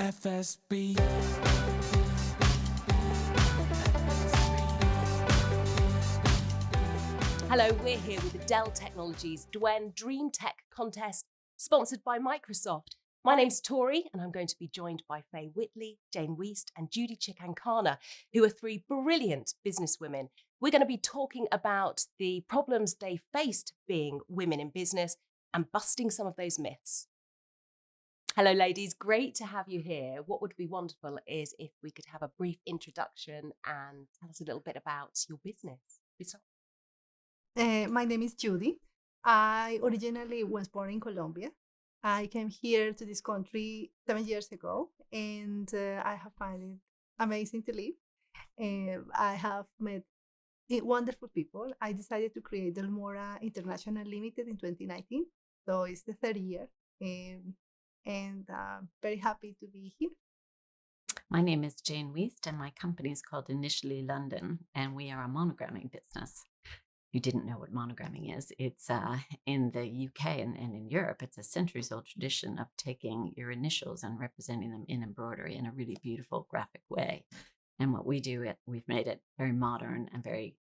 FSB. Hello, we're here with the Dell Technologies DWEN Dream Tech Contest, sponsored by Microsoft. My name's Tori, and I'm going to be joined by Faye Whitley, Jane Weist, and Judy Chikankana, who are three brilliant businesswomen. We're going to be talking about the problems they faced being women in business and busting some of those myths. Hello, ladies. Great to have you here. What would be wonderful is if we could have a brief introduction and tell us a little bit about your business. My name is Judy. I originally was born in Colombia. I came here to this country 7 years ago, and I have found it amazing to live. I have met wonderful people. I decided to create Delmora International Limited in 2019, so it's the third year, and very happy to be here. My name is Jane Weist, and my company is called Initially London, and we are a monogramming business. You didn't know what monogramming is. It's in the UK and in Europe, it's a centuries-old tradition of taking your initials and representing them in embroidery in a really beautiful graphic way. And what we do, we've made it very modern and very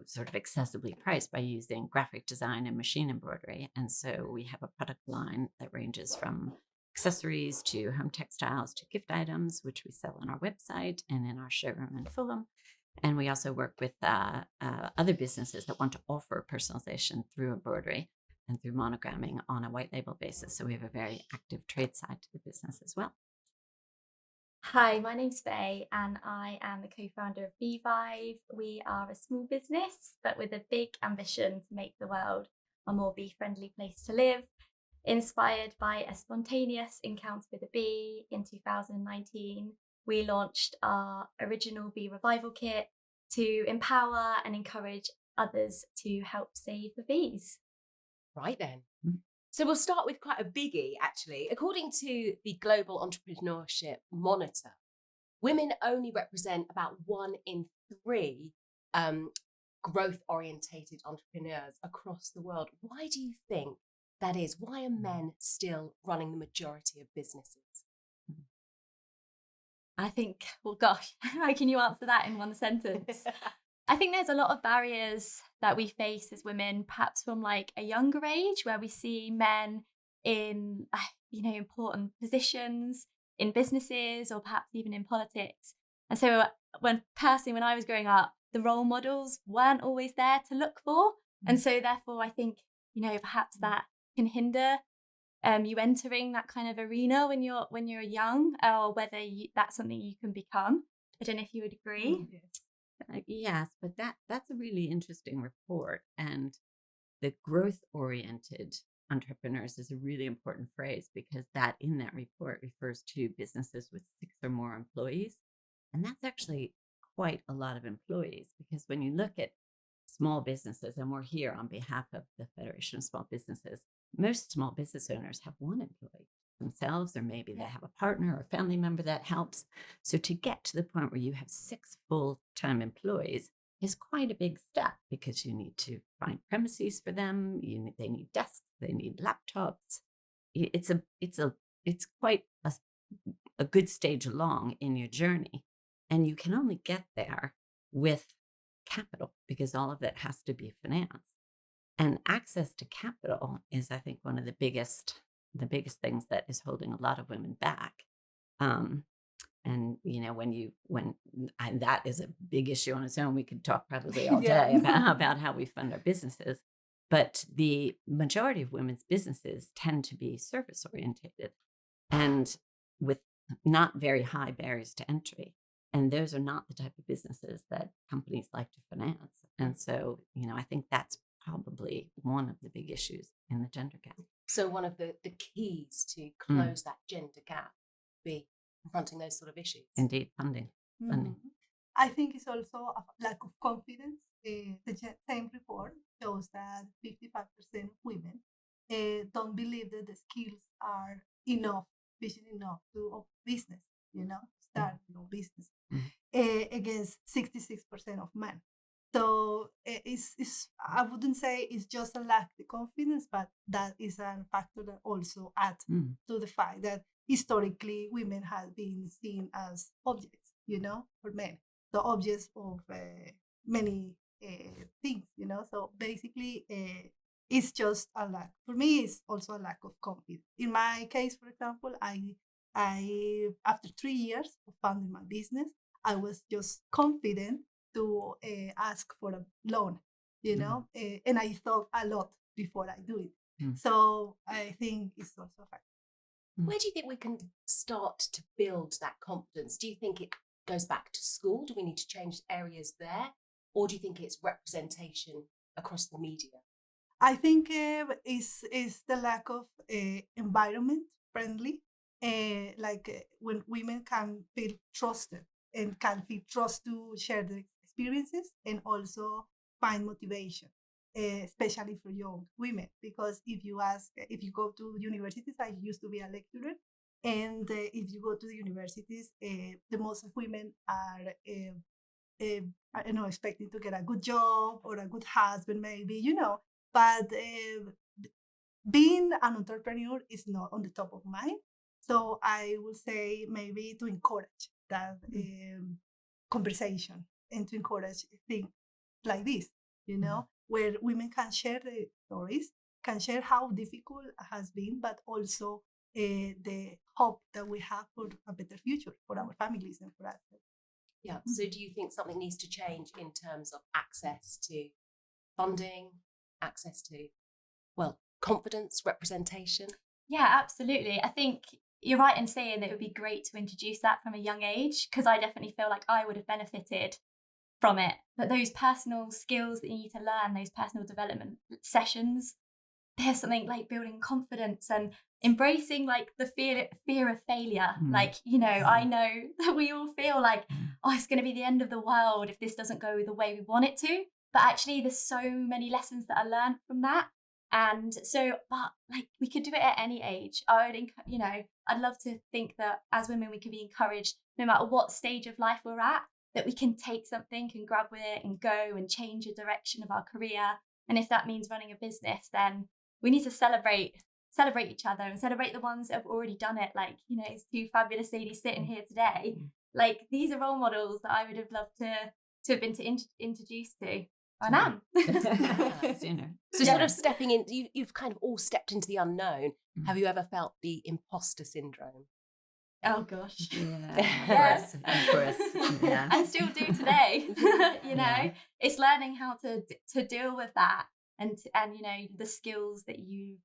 sort of accessibly priced by using graphic design and machine embroidery. And so we have a product line that ranges from accessories to home textiles to gift items, which we sell on our website and in our showroom in Fulham. And we also work with other businesses that want to offer personalization through embroidery and through monogramming on a white label basis. So we have a very active trade side to the business as well. Hi, my name's Faye, and I am the co-founder of Beevive. We are a small business, but with a big ambition to make the world a more bee-friendly place to live. Inspired by a spontaneous encounter with a bee in 2019, we launched our original Bee Revival Kit to empower and encourage others to help save the bees. Right then. So we'll start with quite a biggie, actually. According to the Global Entrepreneurship Monitor, women only represent about 1 in 3 growth-orientated entrepreneurs across the world. Why do you think that is? Why are men still running the majority of businesses? I think, well, gosh, how can you answer that in one sentence? I think there's a lot of barriers that we face as women, perhaps from like a younger age, where we see men in, important positions in businesses or perhaps even in politics. And so when I was growing up, the role models weren't always there to look for. And so therefore, I think, perhaps that can hinder you entering that kind of arena when you're young, or whether that's something you can become. I don't know if you would agree. Yes, but that's a really interesting report. And the growth-oriented entrepreneurs is a really important phrase, because that in that report refers to businesses with 6 or more employees. And that's actually quite a lot of employees, because when you look at small businesses, and we're here on behalf of the Federation of Small Businesses, most small business owners have 1 employee themselves, or maybe they have a partner or a family member that helps. So to get to the point where you have 6 full-time employees is quite a big step, because you need to find premises for them. They need desks, they need laptops. It's quite a good stage along in your journey, and you can only get there with capital, because all of that has to be financed. And access to capital is, I think, one of the biggest things that is holding a lot of women back. And when that is a big issue on its own. We could talk probably all day about how we fund our businesses. But the majority of women's businesses tend to be service orientated and with not very high barriers to entry. And those are not the type of businesses that companies like to finance. And so, I think that's probably one of the big issues in the gender gap. So one of the keys to close that gender gap be confronting those sort of issues. Indeed, funding. I think it's also a lack of confidence. The same report shows that 55% of women don't believe that the skills are sufficient enough to open business, start business, against 66% of men. So it's I wouldn't say it's just a lack of confidence, but that is a factor that also adds to the fact that historically women have been seen as objects, for men. So objects of many things, So basically, it's just a lack. For me, it's also a lack of confidence. In my case, for example, I after 3 years of founding my business, I was just confident to ask for a loan, and I thought a lot before I do it. So I think it's also a factor. Where do you think we can start to build that confidence? Do you think it goes back to school? Do we need to change areas there? Or do you think it's representation across the media? I think it's the lack of environment friendly, when women can feel trusted and can feel trust to share their experiences and also find motivation, especially for young women. Because if you go to universities, I used to be a lecturer, and if you go to the universities, the most of women are I don't know, expecting to get a good job or a good husband, maybe, But being an entrepreneur is not on the top of mind. So I would say maybe to encourage that conversation and to encourage things like this, where women can share their stories, can share how difficult it has been, but also the hope that we have for a better future for our families and for us. Yeah. So do you think something needs to change in terms of access to funding, access to, confidence, representation? Yeah, absolutely. I think you're right in saying that it would be great to introduce that from a young age, because I definitely feel like I would have benefited from it. But those personal skills that you need to learn, those personal development sessions, there's something like building confidence and embracing like the fear of failure. I know that we all feel like, it's going to be the end of the world if this doesn't go the way we want it to. But actually, there's so many lessons that I learned from that. And so, but like we could do it at any age. I'd love to think that as women, we can be encouraged no matter what stage of life we're at, that we can take something and grab with it and go and change the direction of our career. And if that means running a business, then we need to celebrate each other and celebrate the ones that have already done it. Like, it's two fabulous ladies sitting here today. Like, these are role models that I would have loved to have been introduced to. I am. So sort of stepping in, you've kind of all stepped into the unknown. Have you ever felt the imposter syndrome? Oh gosh. Yeah. Yes. Of course. Yeah. And still do today. It's learning how to deal with that and the skills that you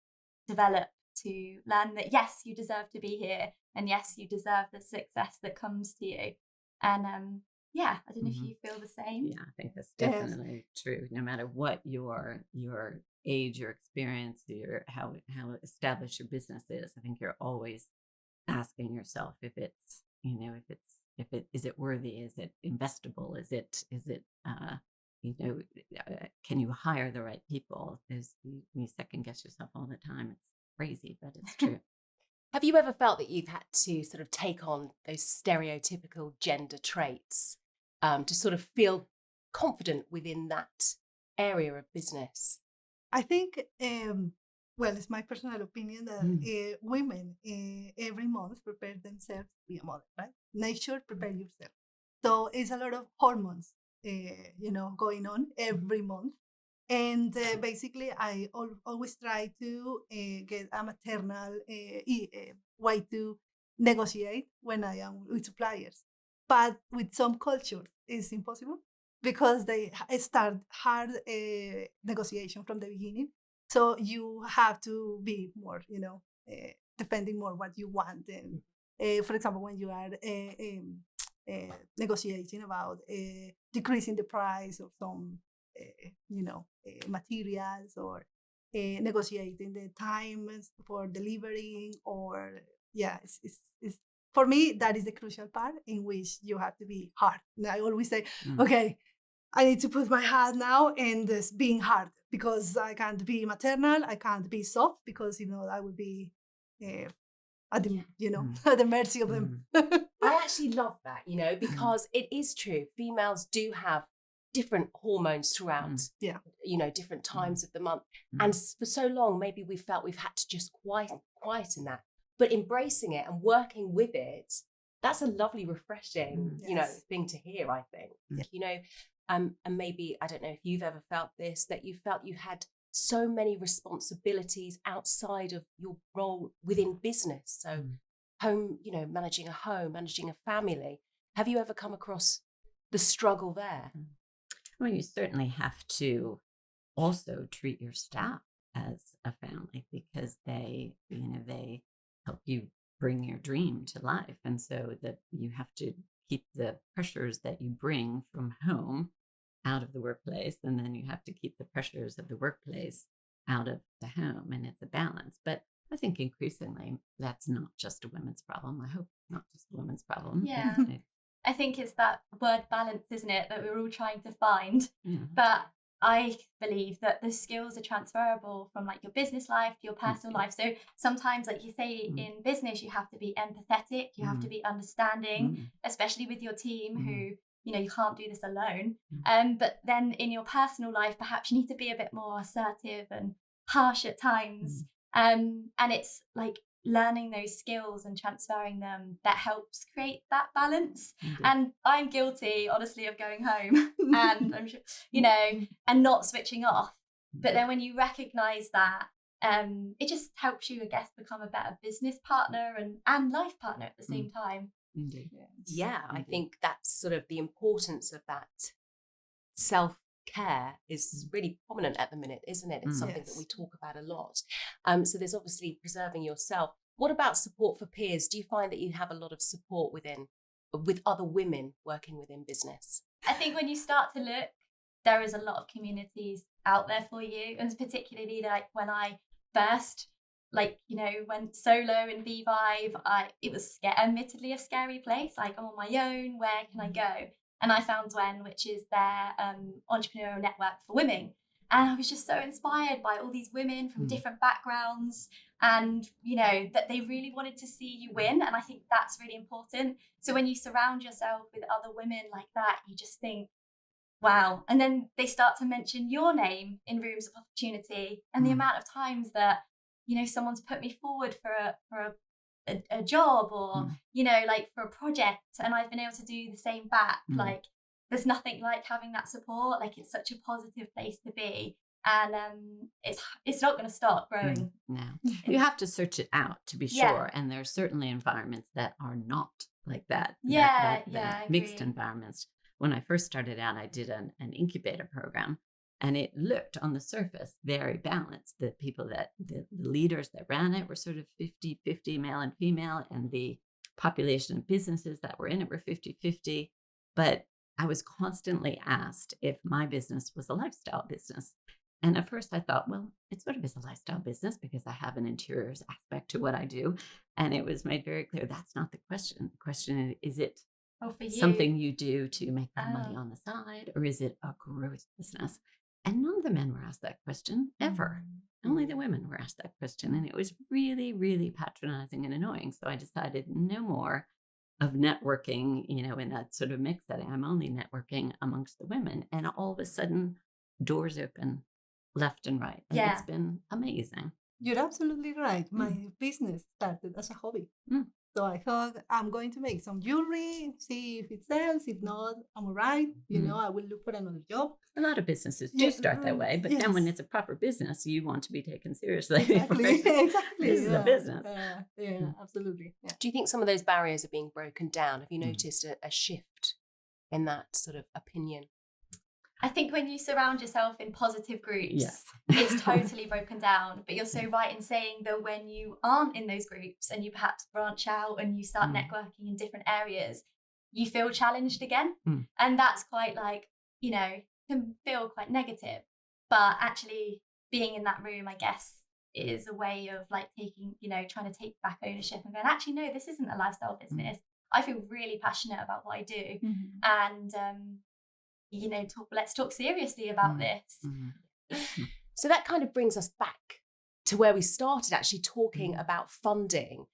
develop to learn that yes, you deserve to be here, and yes, you deserve the success that comes to you. And I don't know if you feel the same. Yeah, I think that's definitely true. No matter what your age, your experience, how established your business is, I think you're always asking yourself if it's is it worthy, is it investable, is it can you hire the right people? You second guess yourself all the time. It's crazy, but it's true. Have you ever felt that you've had to sort of take on those stereotypical gender traits to sort of feel confident within that area of business? I think, it's my personal opinion that women every month prepare themselves to be a mother, right? Nature, prepare yourself. So it's a lot of hormones, going on every month. And basically, I always try to get a maternal way to negotiate when I am with suppliers. But with some cultures, it's impossible because they start hard negotiation from the beginning. So you have to be more, defending more what you want. And for example, when you are negotiating about decreasing the price of some materials, or negotiating the times for delivering, or it's for me that is the crucial part in which you have to be hard. And I always say, okay, I need to put my hand now in this being hard, because I can't be maternal, I can't be soft, because I would be at the at the mercy of them. I actually love that, because it is true. Females do have different hormones throughout, different times of the month. And for so long, maybe we felt we've had to just quieten that. But embracing it and working with it, that's a lovely, refreshing, thing to hear, I think. And maybe, I don't know if you've ever felt this, that you felt you had so many responsibilities outside of your role within business. So home, managing a home, managing a family. Have you ever come across the struggle there? Well, you certainly have to also treat your staff as a family, because they help you bring your dream to life. And so that you have to keep the pressures that you bring from home out of the workplace, and then you have to keep the pressures of the workplace out of the home, and it's a balance. But I think increasingly that's not just a women's problem. I hope it's not just a women's problem. Yeah. I think it's that word balance, isn't it, that we're all trying to find. But I believe that the skills are transferable from like your business life to your personal life. So sometimes, like you say, in business, you have to be empathetic, you have to be understanding, especially with your team who, you can't do this alone. But then in your personal life, perhaps you need to be a bit more assertive and harsh at times. And it's like learning those skills and transferring them that helps create that balance. And I'm guilty, honestly, of going home and I'm sure, and not switching off. But then when you recognize that, it just helps you, I guess, become a better business partner and life partner at the same time. Indeed. Yeah, I think that's sort of the importance of that self-care is really prominent at the minute, isn't it? It's something that we talk about a lot. So there's obviously preserving yourself. What about support for peers? Do you find that you have a lot of support with other women working within business? I think when you start to look, there is a lot of communities out there for you. And particularly like when I first went solo in V5, it was admittedly a scary place. Like, I'm on my own, where can I go? And I found DWEN, which is their entrepreneurial network for women. And I was just so inspired by all these women from different backgrounds and, that they really wanted to see you win. And I think that's really important. So when you surround yourself with other women like that, you just think, wow. And then they start to mention your name in rooms of opportunity, and the amount of times that, someone's put me forward for a job or, for a project, and I've been able to do the same back. Like, there's nothing like having that support. Like, it's such a positive place to be. And it's not going to stop growing. No, you have to search it out to be sure. And there are certainly environments that are not like that. Mixed environments. When I first started out, I did an incubator program, and it looked on the surface very balanced. The people the leaders that ran it were sort of 50-50 male and female, and the population of businesses that were in it were 50-50. But I was constantly asked if my business was a lifestyle business. And at first I thought, well, it sort of is a lifestyle business because I have an interiors aspect to what I do. And it was made very clear that's not the question. The question is it something you do to make money on the side, or is it a growth business? And none of the men were asked that question ever. Only the women were asked that question. And it was really, really patronizing and annoying. So I decided no more of networking, in that sort of mixed setting. I'm only networking amongst the women. And all of a sudden, doors open left and right. And it's been amazing. You're absolutely right. My business started as a hobby. So I thought, I'm going to make some jewelry, see if it sells. If not, I'm all right. I will look for another job. A lot of businesses do start that way. But then when it's a proper business, you want to be taken seriously. Exactly. This is a business. Absolutely. Yeah. Do you think some of those barriers are being broken down? Have you noticed a shift in that sort of opinion? I think when you surround yourself in positive groups, it's totally broken down. But you're so right in saying that when you aren't in those groups and you perhaps branch out and you start networking in different areas, you feel challenged again. And that's quite can feel quite negative. But actually being in that room, I guess, is a way of taking, trying to take back ownership and going, actually, no, this isn't a lifestyle business. I feel really passionate about what I do. And, let's talk seriously about this. So that kind of brings us back to where we started, actually talking about funding.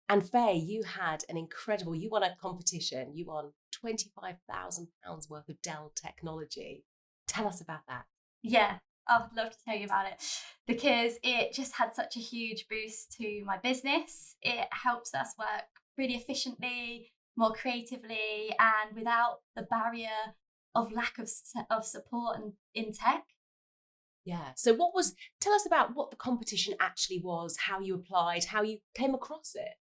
And Faye, you had you won a competition. You won £25,000 worth of Dell technology. Tell us about that. Yeah, I would love to tell you about it because it just had such a huge boost to my business. It helps us work really efficiently, more creatively, and without the barrier of lack of support in tech. Yeah. So tell us about what the competition actually was, how you applied, how you came across it.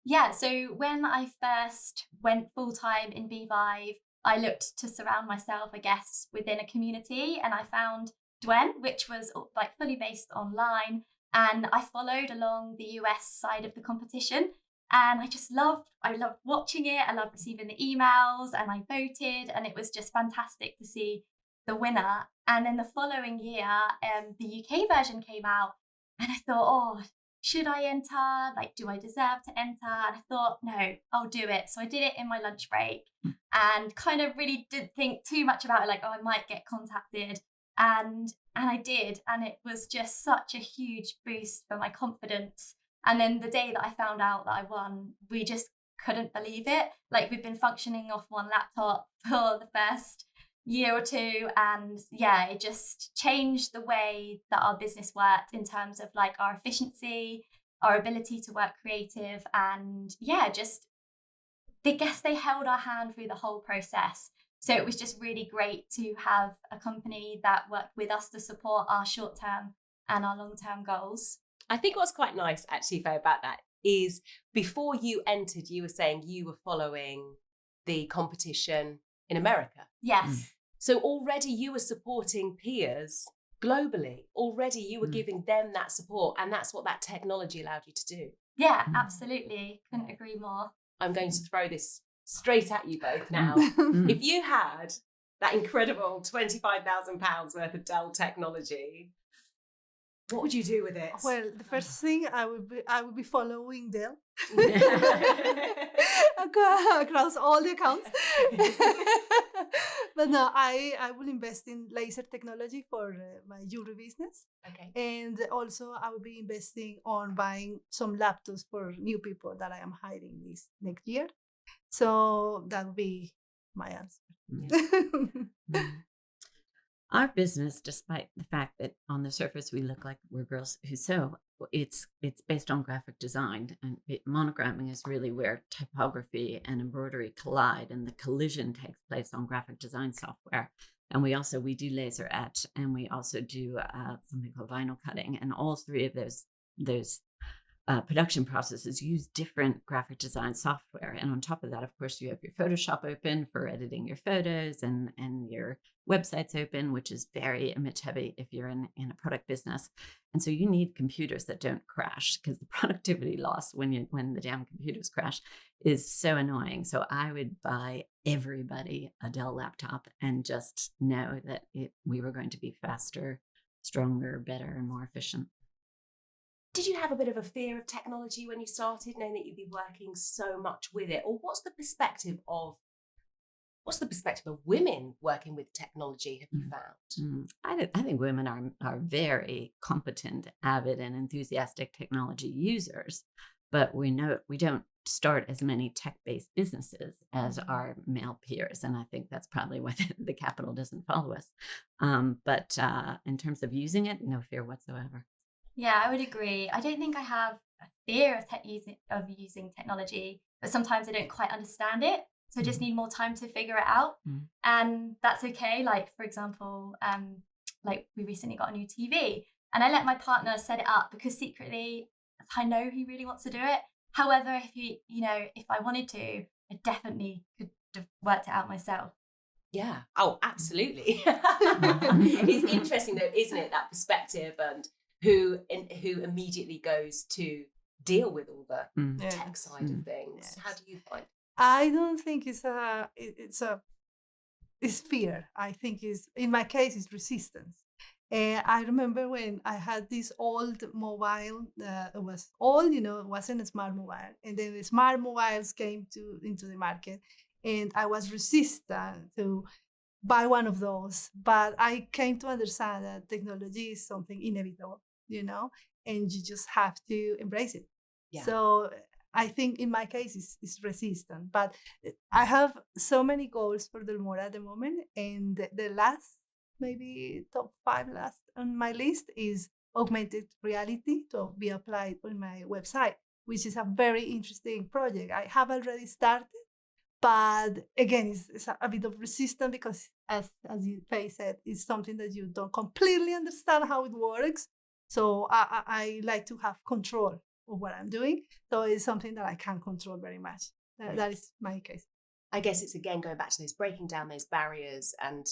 Yeah, so when I first went full-time in B5, I looked to surround myself, I guess, within a community, and I found DWEN, which was like fully based online, and I followed along the US side of the competition, and I loved watching it, I loved receiving the emails, and I voted, and it was just fantastic to see the winner. And then the following year, the UK version came out, and I thought, oh, should I enter? Like, do I deserve to enter? And I thought, no, I'll do it. So I did it in my lunch break and kind of really didn't think too much about it, like, oh, I might get contacted. And I did. And it was just such a huge boost for my confidence. And then the day that I found out that I won, we just couldn't believe it. Like, we've been functioning off one laptop for the first year or two, and yeah, it just changed the way that our business worked in terms of like our efficiency, our ability to work creative, and yeah, just I guess they held our hand through the whole process. So it was just really great to have a company that worked with us to support our short-term and our long-term goals. I think what's quite nice actually, Faye, about that is before you entered, you were saying you were following the competition in America. Yes. So already you were supporting peers globally. Already you were giving them that support, and that's what that technology allowed you to do. Yeah, absolutely. Couldn't agree more. I'm going to throw this straight at you both now. If you had that incredible £25,000 worth of Dell technology, what would you do with it? Well, the first thing I would be following Dell across all the accounts. But no, I will invest in laser technology for my jewelry business. Okay. And also I will be investing on buying some laptops for new people that I am hiring this next year. So that would be my answer. Our business, despite the fact that on the surface we look like we're girls who sew, it's based on graphic design, and monogramming is really where typography and embroidery collide, and the collision takes place on graphic design software. And we do laser etch, and we also do something called vinyl cutting, and all three of those production processes use different graphic design software. And on top of that, of course, you have your Photoshop open for editing your photos, and your websites open, which is very image heavy if you're in a product business. And so you need computers that don't crash, because the productivity loss when the damn computers crash is so annoying. So I would buy everybody a Dell laptop and just know that we were going to be faster, stronger, better, and more efficient. Did you have a bit of a fear of technology when you started, knowing that you'd be working so much with it? Or what's the perspective of women working with technology, have you found? I think women are very competent, avid, and enthusiastic technology users, but we don't start as many tech-based businesses as our male peers, and I think that's probably why the capital doesn't follow us. But in terms of using it, no fear whatsoever. Yeah, I would agree. I don't think I have a fear of using technology, but sometimes I don't quite understand it. So I just need more time to figure it out. And that's okay. Like, for example, like we recently got a new TV, and I let my partner set it up because secretly I know he really wants to do it. However, if I wanted to, I definitely could have worked it out myself. Yeah. Oh, absolutely. It's interesting though, isn't it? That perspective, and who immediately goes to deal with all the tech side of things. Yes. How do you find? I don't think it's fear. I think in my case it's resistance. I remember when I had this old mobile. It was old, it wasn't a smart mobile, and then the smart mobiles came into the market, and I was resistant to buy one of those. But I came to understand that technology is something inevitable, and you just have to embrace it. Yeah. So I think in my case it's resistant, but I have so many goals for Delmora at the moment, and the last maybe top 5 last on my list is augmented reality to be applied on my website, which is a very interesting project. I have already started, but again, it's a bit of resistance because, as you Faye said, it's something that you don't completely understand how it works. So I like to have control of what I'm doing. So it's something that I can't control very much. That is my case. I guess it's again going back to those breaking down those barriers and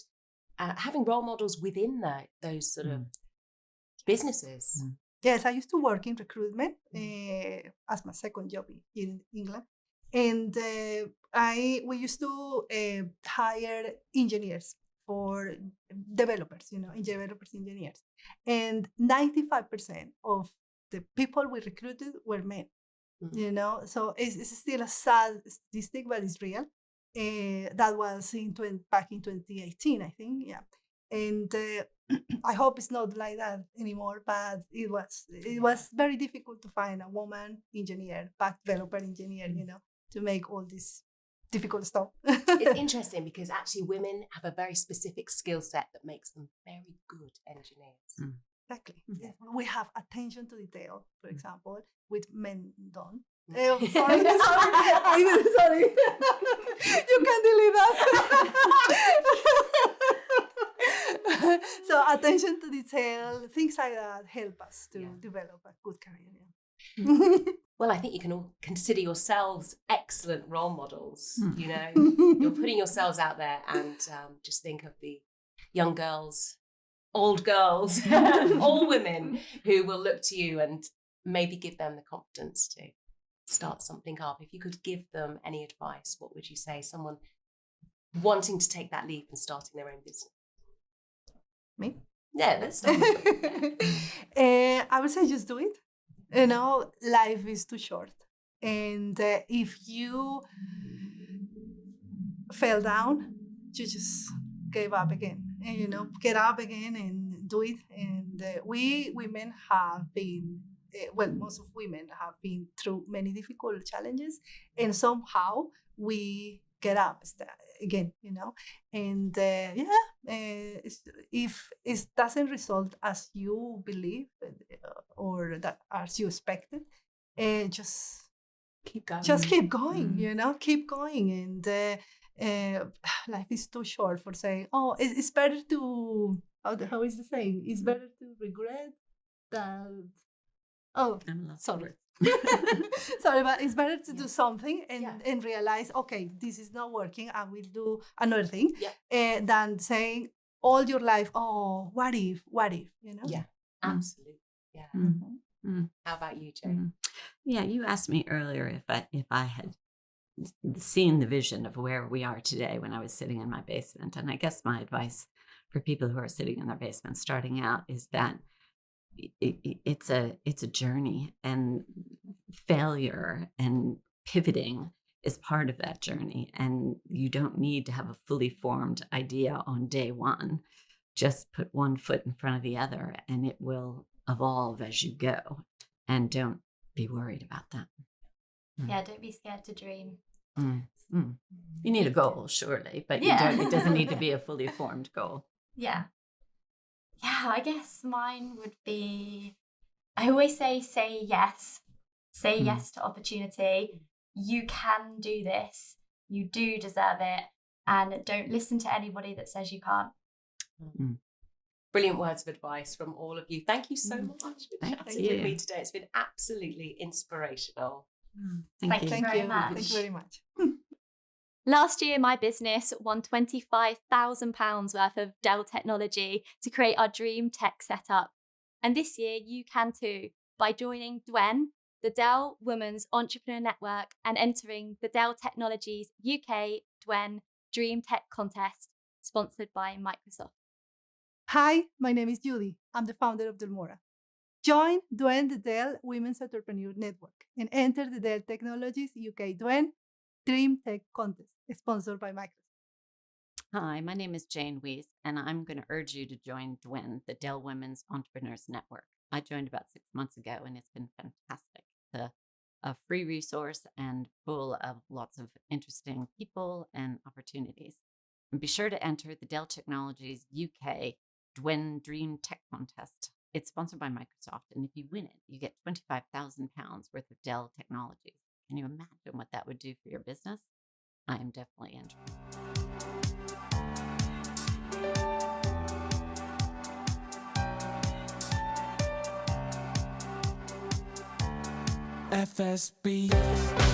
having role models within those sort of businesses. Yes, I used to work in recruitment as my second job here in England, and we used to hire engineers for developers, engineers, and 95% of the people we recruited were men. So it's still a sad statistic, but it's real. That was back in 2018, I think. Yeah, and I hope it's not like that anymore. But it was very difficult to find a woman engineer, developer engineer, to make all this difficult stuff. It's interesting because actually women have a very specific skill set that makes them very good engineers. Exactly. Yes. We have attention to detail, for example, with men don't. Sorry. Sorry. You can delete that. So attention to detail, things like that help us to develop a good career. Well, I think you can all consider yourselves excellent role models. You're putting yourselves out there, and just think of the young girls, old girls, all women who will look to you and maybe give them the confidence to start something up. If you could give them any advice, what would you say? Someone wanting to take that leap and starting their own business. Me? Yeah, let's start. I would say just do it. Life is too short. And if you fell down, you just gave up again. And, get up again and do it. And we women have been, most of women have been through many difficult challenges. And somehow we get up again, and if it doesn't result as you believe or that as you expected, just keep going. Keep going. And life is too short for saying, it's better to, how is the saying? It's better to regret than, sorry. Sorry, but it's better to do something and realize, okay, this is not working, I will do another thing, than saying all your life, what if, Yeah, absolutely. Yeah. How about you, Jane? Yeah, you asked me earlier if I had seen the vision of where we are today when I was sitting in my basement. And I guess my advice for people who are sitting in their basement starting out is that it's a journey, and failure and pivoting is part of that journey. And you don't need to have a fully formed idea on day one. Just put one foot in front of the other, and it will evolve as you go. And don't be worried about that. Yeah, don't be scared to dream. You need a goal, surely, but it doesn't need to be a fully formed goal. Yeah, I guess mine would be, I always say yes. Say yes to opportunity. You can do this. You do deserve it. And don't listen to anybody that says you can't. Brilliant words of advice from all of you. Thank you so much for chatting with me today. It's been absolutely inspirational. Thank you very much. Thank you very much. Last year, my business won £25,000 worth of Dell technology to create our dream tech setup. And this year, you can too, by joining DWEN, the Dell Women's Entrepreneur Network, and entering the Dell Technologies UK DWEN Dream Tech Contest, sponsored by Microsoft. Hi, my name is Judy. I'm the founder of Delmora. Join DWEN, the Dell Women's Entrepreneur Network, and enter the Dell Technologies UK DWEN Dream Tech Contest, sponsored by Microsoft. Hi, my name is Jane Weiss, and I'm going to urge you to join DWEN, the Dell Women's Entrepreneurs Network. I joined about 6 months ago, and it's been fantastic. It's a free resource and full of lots of interesting people and opportunities. And be sure to enter the Dell Technologies UK DWEN Dream Tech Contest. It's sponsored by Microsoft, and if you win it, you get £25,000 worth of Dell Technologies. Can you imagine what that would do for your business? I am definitely interested. FSB.